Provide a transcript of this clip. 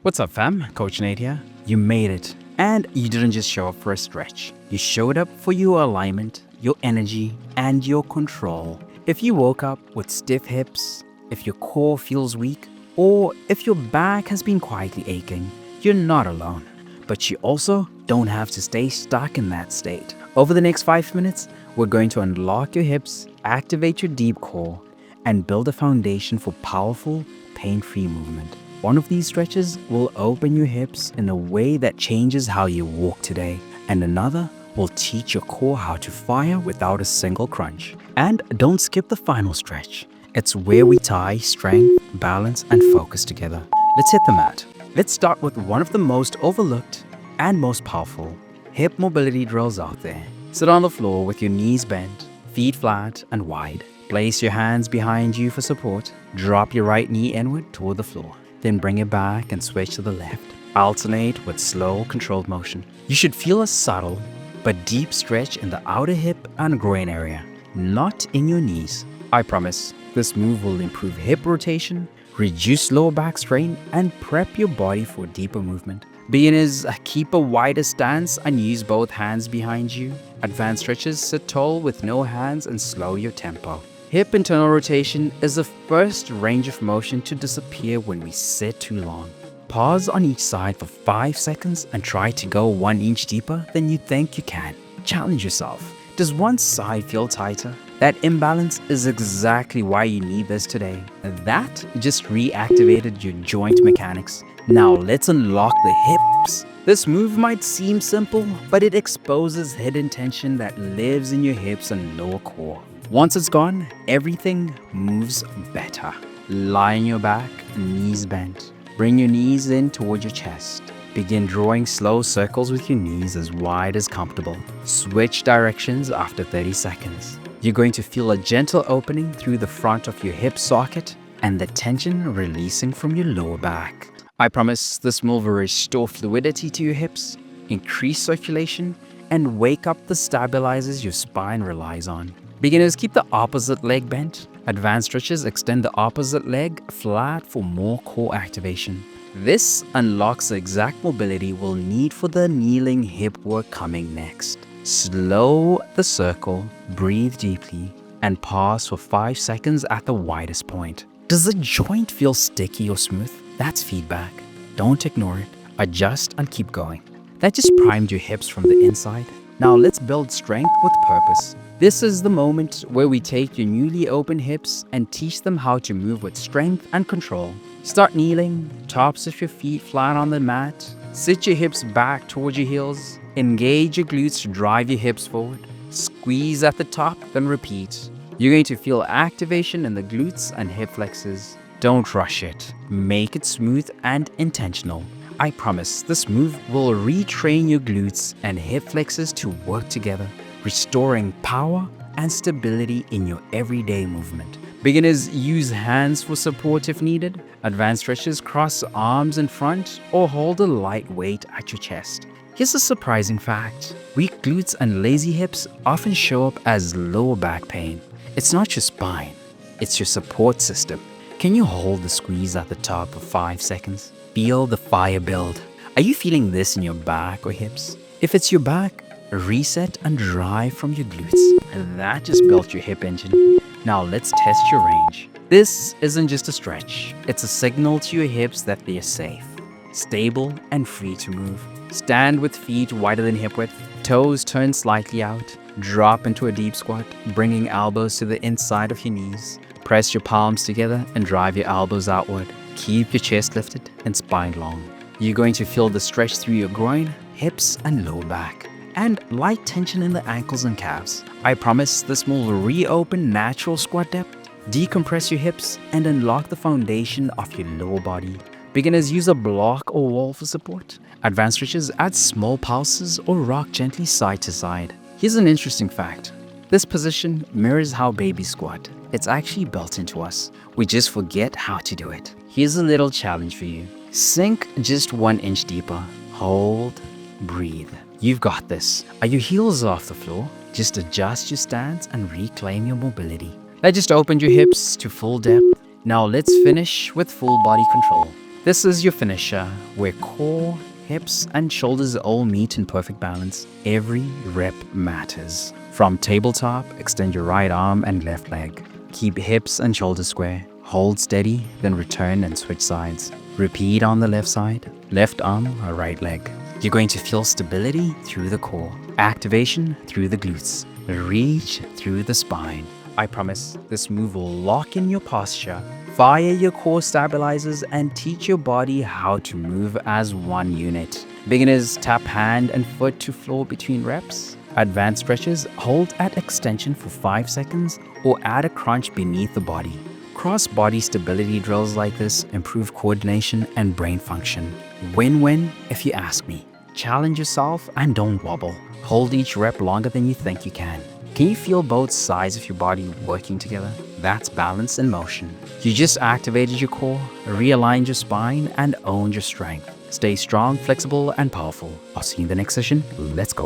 What's up fam, Coach Nate here. You made it. And you didn't just show up for a stretch. You showed up for your alignment, your energy, and your control. If you woke up with stiff hips, if your core feels weak, or if your back has been quietly aching, you're not alone. But you also don't have to stay stuck in that state. Over the next 5 minutes, we're going to unlock your hips, activate your deep core, and build a foundation for powerful, pain-free movement. One of these stretches will open your hips in a way that changes how you walk today, and another will teach your core how to fire without a single crunch. And don't skip the final stretch. It's where we tie strength, balance, and focus together. Let's hit the mat. Let's start with one of the most overlooked and most powerful hip mobility drills out there. Sit on the floor with your knees bent, feet flat and wide. Place your hands behind you for support. Drop your right knee inward toward the floor. Then bring it back and switch to the left. Alternate with slow, controlled motion. You should feel a subtle but deep stretch in the outer hip and groin area, not in your knees. I promise, this move will improve hip rotation, reduce lower back strain, and prep your body for deeper movement. Beginners, keep a wider stance and use both hands behind you. Advanced stretches, sit tall with no hands and slow your tempo. Hip internal rotation is the first range of motion to disappear when we sit too long. Pause on each side for 5 seconds and try to go 1 inch deeper than you think you can. Challenge yourself. Does one side feel tighter? That imbalance is exactly why you need this today. That just reactivated your joint mechanics. Now let's unlock the hips. This move might seem simple, but it exposes hidden tension that lives in your hips and lower core. Once it's gone, everything moves better. Lie on your back, knees bent. Bring your knees in toward your chest. Begin drawing slow circles with your knees as wide as comfortable. Switch directions after 30 seconds. You're going to feel a gentle opening through the front of your hip socket and the tension releasing from your lower back. I promise this move will restore fluidity to your hips, increase circulation, and wake up the stabilizers your spine relies on. Beginners, keep the opposite leg bent. Advanced stretches, extend the opposite leg flat for more core activation. This unlocks the exact mobility we'll need for the kneeling hip work coming next. Slow the circle, breathe deeply, and pause for 5 seconds at the widest point. Does the joint feel sticky or smooth? That's feedback. Don't ignore it. Adjust and keep going. That just primed your hips from the inside. Now let's build strength with purpose. This is the moment where we take your newly opened hips and teach them how to move with strength and control. Start kneeling, tops of your feet flat on the mat. Sit your hips back towards your heels. Engage your glutes to drive your hips forward. Squeeze at the top, then repeat. You're going to feel activation in the glutes and hip flexors. Don't rush it. Make it smooth and intentional. I promise this move will retrain your glutes and hip flexors to work together, restoring power and stability in your everyday movement. Beginners, use hands for support if needed. Advanced stretches, cross arms in front or hold a light weight at your chest. Here's a surprising fact. Weak glutes and lazy hips often show up as lower back pain. It's not your spine, it's your support system. Can you hold the squeeze at the top for 5 seconds? Feel the fire build. Are you feeling this in your back or hips? If it's your back, reset and drive from your glutes. That just built your hip engine. Now let's test your range. This isn't just a stretch. It's a signal to your hips that they're safe, stable, and free to move. Stand with feet wider than hip width, toes turned slightly out. Drop into a deep squat, bringing elbows to the inside of your knees. Press your palms together and drive your elbows outward. Keep your chest lifted and spine long. You're going to feel the stretch through your groin, hips, and lower back, and light tension in the ankles and calves. I promise this will reopen natural squat depth, decompress your hips, and unlock the foundation of your lower body. Beginners, use a block or wall for support. Advanced stretches, add small pulses or rock gently side to side. Here's an interesting fact. This position mirrors how babies squat. It's actually built into us. We just forget how to do it. Here's a little challenge for you. Sink just 1 inch deeper. Hold, breathe. You've got this. Are your heels off the floor? Just adjust your stance and reclaim your mobility. That just opened your hips to full depth. Now let's finish with full body control. This is your finisher, where core, hips, and shoulders all meet in perfect balance. Every rep matters. From tabletop, extend your right arm and left leg. Keep hips and shoulders square. Hold steady, then return and switch sides. Repeat on the left side, left arm or right leg. You're going to feel stability through the core, activation through the glutes, reach through the spine. I promise this move will lock in your posture, fire your core stabilizers, and teach your body how to move as one unit. Beginners tap hand and foot to floor between reps. Advanced stretches, hold at extension for 5 seconds or add a crunch beneath the body. Cross-body stability drills like this improve coordination and brain function. Win-win if you ask me. Challenge yourself and don't wobble. Hold each rep longer than you think you can. Can you feel both sides of your body working together? That's balance in motion. You just activated your core, realigned your spine, and owned your strength. Stay strong, flexible, and powerful. I'll see you in the next session. Let's go.